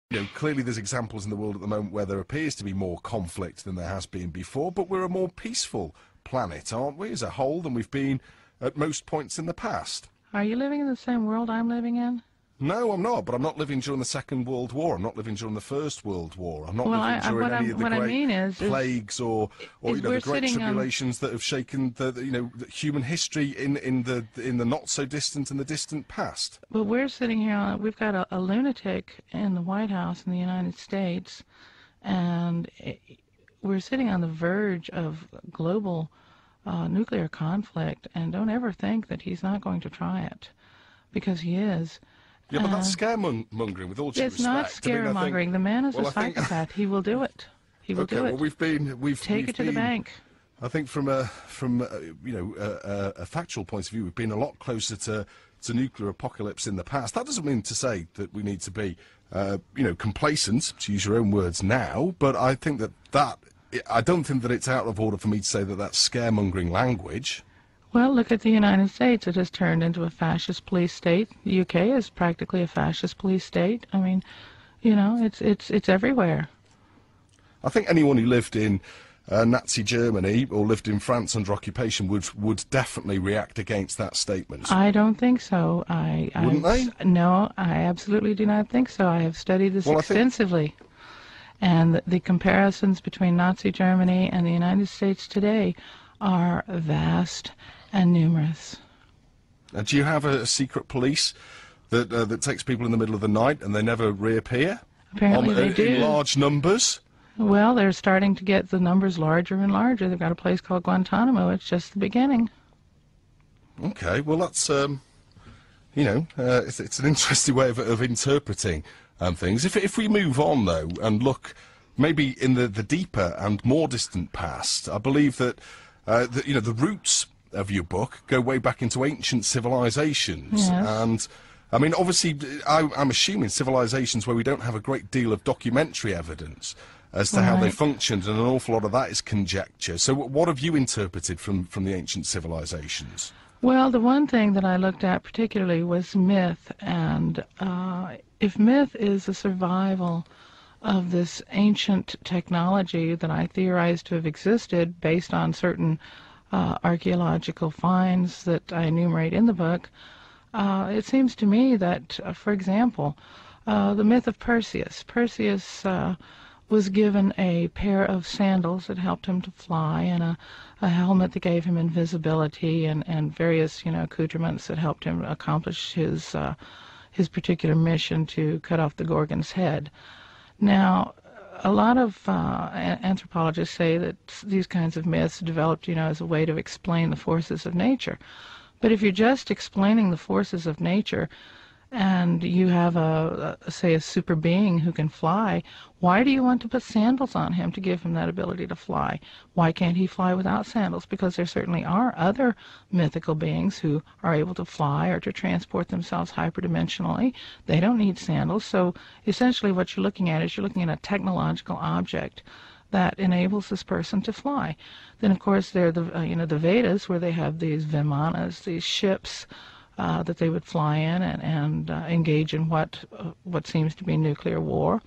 You know, clearly there's examples in the world at the moment where there appears to be more conflict than there has been before, but we're a more peaceful planet, aren't we, as a whole, than we've been at most points in the past. Are you living in the same world I'm living in? No, I'm not, but I'm not living during the Second World War. I'm not living during the First World War. I'm not living during any of the great plagues or you know, the great tribulations that have shaken the human history in the not so distant and the distant past. But we're sitting here. We've got a lunatic in the White House in the United States, and we're sitting on the verge of global nuclear conflict. And don't ever think that he's not going to try it, because he is. Yeah, but that's scaremongering, with all due respect. It's not scaremongering. The man is a psychopath. He will do it. He will do it. Well, we've take it to the bank. I think from a factual point of view, we've been a lot closer to nuclear apocalypse in the past. That doesn't mean to say that we need to be complacent, to use your own words, now. But I think I don't think that it's out of order for me to say that that's scaremongering language. Well, look at the United States. It has turned into a fascist police state. The UK is practically a fascist police state. I mean, you know, it's everywhere. I think anyone who lived in Nazi Germany or lived in France under occupation would definitely react against that statement. I don't think so. Wouldn't they? No, I absolutely do not think so. I have studied this extensively. And the comparisons between Nazi Germany and the United States today are vast and numerous. Do you have a secret police that takes people in the middle of the night and they never reappear? Apparently they do. In large numbers? Well, they're starting to get the numbers larger and larger. They've got a place called Guantanamo. It's just the beginning. Okay, well that's, it's an interesting way of interpreting things. If we move on, though, and look maybe in the deeper and more distant past, I believe that the roots of your book go way back into ancient civilizations. Yes. And, I mean, obviously, I'm assuming civilizations where we don't have a great deal of documentary evidence as to how they functioned, and an awful lot of that is conjecture. So what have you interpreted from the ancient civilizations? Well, the one thing that I looked at particularly was myth, and if myth is a survival of this ancient technology that I theorize to have existed based on certain archaeological finds that I enumerate in the book, it seems to me that, for example, the myth of Perseus. Perseus was given a pair of sandals that helped him to fly, and a helmet that gave him invisibility, and various, accoutrements that helped him accomplish his particular mission to cut off the Gorgon's head. Now, a lot of anthropologists say that these kinds of myths developed, as a way to explain the forces of nature. But if you're just explaining the forces of nature, and you have say a super being who can fly, why do you want to put sandals on him to give him that ability to fly? Why can't he fly without sandals? Because there certainly are other mythical beings who are able to fly or to transport themselves hyperdimensionally. They don't need sandals. So essentially what you're looking at is you're looking at a technological object that enables this person to fly. Then of course there are the Vedas, where they have these vimanas, these ships that they would fly in and engage in what seems to be nuclear war.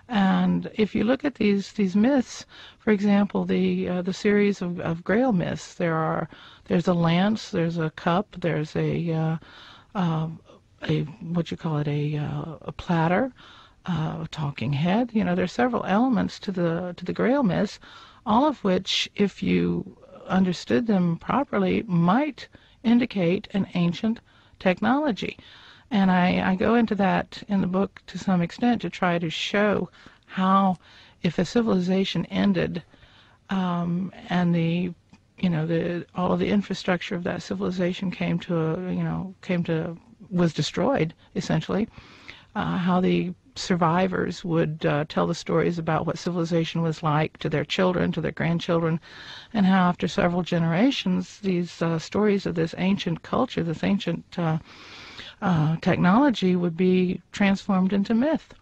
And if you look at these myths, for example, the series of Grail myths, there's a lance, there's a cup, there's a platter, a talking head. There's several elements to the Grail myths, all of which, if you understood them properly, might indicate an ancient technology. And I go into that in the book to some extent to try to show how, if a civilization ended and all of the infrastructure of that civilization was destroyed, essentially, how the survivors would tell the stories about what civilization was like to their children, to their grandchildren, and how after several generations these stories of this ancient culture, this ancient technology would be transformed into myth.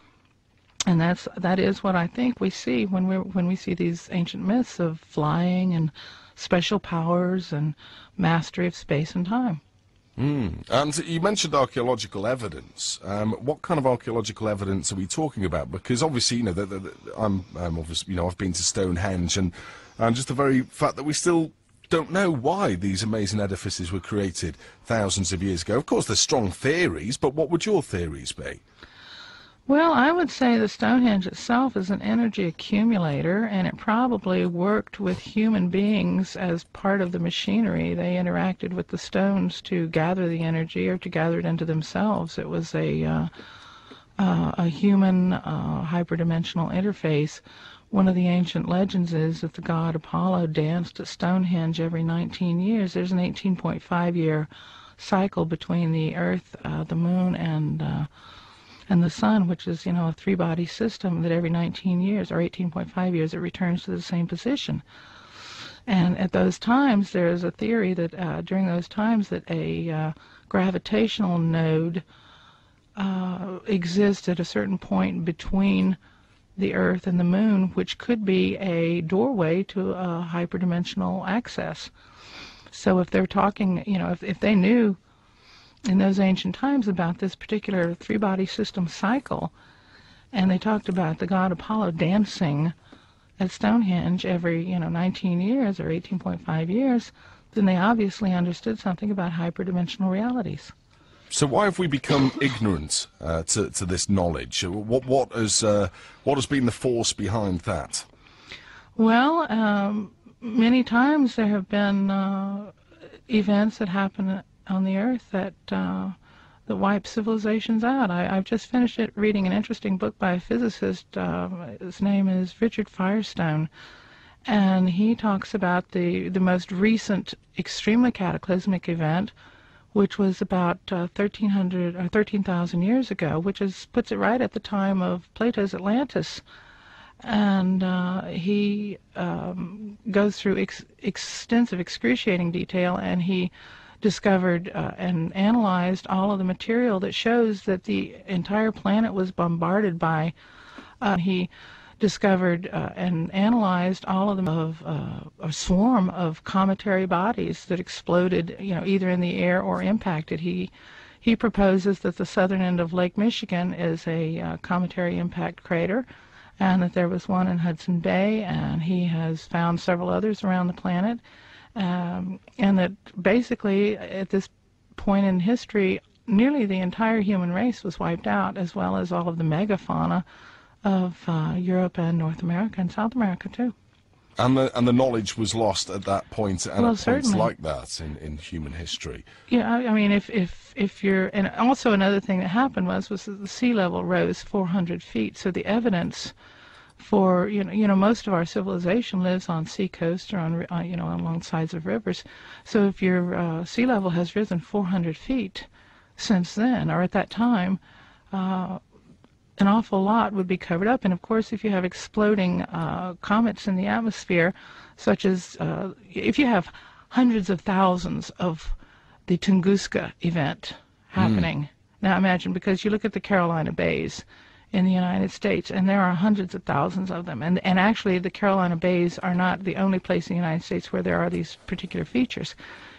And that is what I think we see when we see these ancient myths of flying and special powers and mastery of space and time. And you mentioned archaeological evidence. What kind of archaeological evidence are we talking about? Because obviously, you know, I'm obviously, you know, I've been to Stonehenge, and just the very fact that we still don't know why these amazing edifices were created thousands of years ago. Of course, there's strong theories, but what would your theories be? Well, I would say the Stonehenge itself is an energy accumulator, and it probably worked with human beings as part of the machinery. They interacted with the stones to gather the energy or to gather it into themselves. It was a human hyperdimensional interface. One of the ancient legends is that the god Apollo danced at Stonehenge every 19 years. There's an 18.5-year cycle between the Earth, the Moon, and the sun, which is, you know, a three-body system, that every 19 years, or 18.5 years, it returns to the same position. And at those times, there is a theory that during those times that a gravitational node exists at a certain point between the Earth and the Moon, which could be a doorway to a hyperdimensional access. So if they're talking, you know, if they knew in those ancient times about this particular three-body system cycle, and they talked about the god Apollo dancing at Stonehenge every, you know, 19 years or 18.5 years, then they obviously understood something about hyperdimensional realities. So why have we become ignorant to this knowledge? What has been the force behind that? Well, many times there have been events that happen on the Earth that wipe civilizations out. I've just finished reading an interesting book by a physicist. His name is Richard Firestone, and he talks about the most recent extremely cataclysmic event, which was about 1,300 or 13,000 years ago, which puts it right at the time of Plato's Atlantis. And he goes through extensive, excruciating detail, and he discovered and analyzed all of the material that shows that the entire planet was bombarded by. He discovered and analyzed all of them of a swarm of cometary bodies that exploded, you know, either in the air or impacted. He proposes that the southern end of Lake Michigan is a cometary impact crater, and that there was one in Hudson Bay, and he has found several others around the planet, and that basically at this point in history, nearly the entire human race was wiped out, as well as all of the megafauna of Europe and North America and South America too. And the knowledge was lost at that point, and well, at points like that in human history. Yeah, I mean, if you're, and also another thing that happened was that the sea level rose 400 feet. So the evidence for you know most of our civilization lives on sea coasts or on along sides of rivers. So if your sea level has risen 400 feet since then, or at that time, an awful lot would be covered up. And of course, if you have exploding comets in the atmosphere, such as if you have hundreds of thousands of the Tunguska event happening. Now imagine, because you look at the Carolina Bays in the United States, and there are hundreds of thousands of them. And actually, the Carolina Bays are not the only place in the United States where there are these particular features.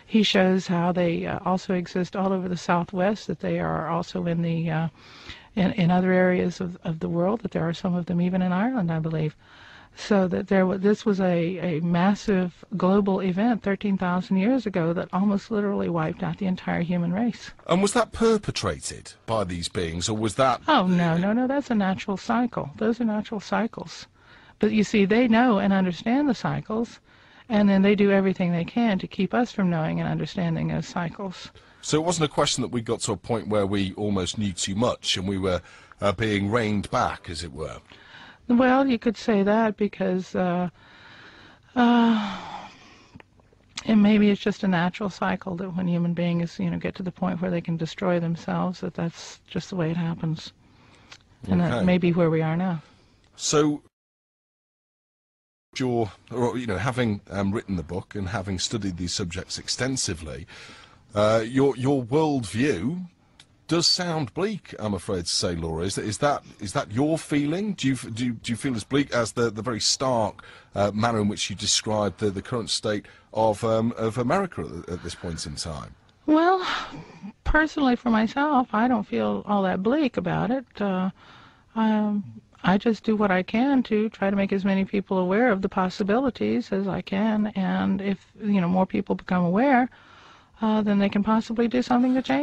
He shows how they also exist all over the Southwest, that they are also in the in other areas of the world, that there are some of them even in Ireland, I believe. So that this was a massive global event 13,000 years ago that almost literally wiped out the entire human race. And was that perpetrated by these beings, or was that... Oh, no, that's a natural cycle. Those are natural cycles. But you see, they know and understand the cycles, and then they do everything they can to keep us from knowing and understanding those cycles. So it wasn't a question that we got to a point where we almost knew too much and we were being reined back, as it were. Well, you could say that, because and maybe it's just a natural cycle that when human beings, get to the point where they can destroy themselves, that's just the way it happens. And that may be where we are now. So, having written the book and having studied these subjects extensively, your worldview does sound bleak, I'm afraid to say, Laura. Is that your feeling? Do you feel as bleak as the very stark manner in which you described the current state of America at this point in time? Well, personally for myself, I don't feel all that bleak about it. I just do what I can to try to make as many people aware of the possibilities as I can, and if more people become aware, then they can possibly do something to change.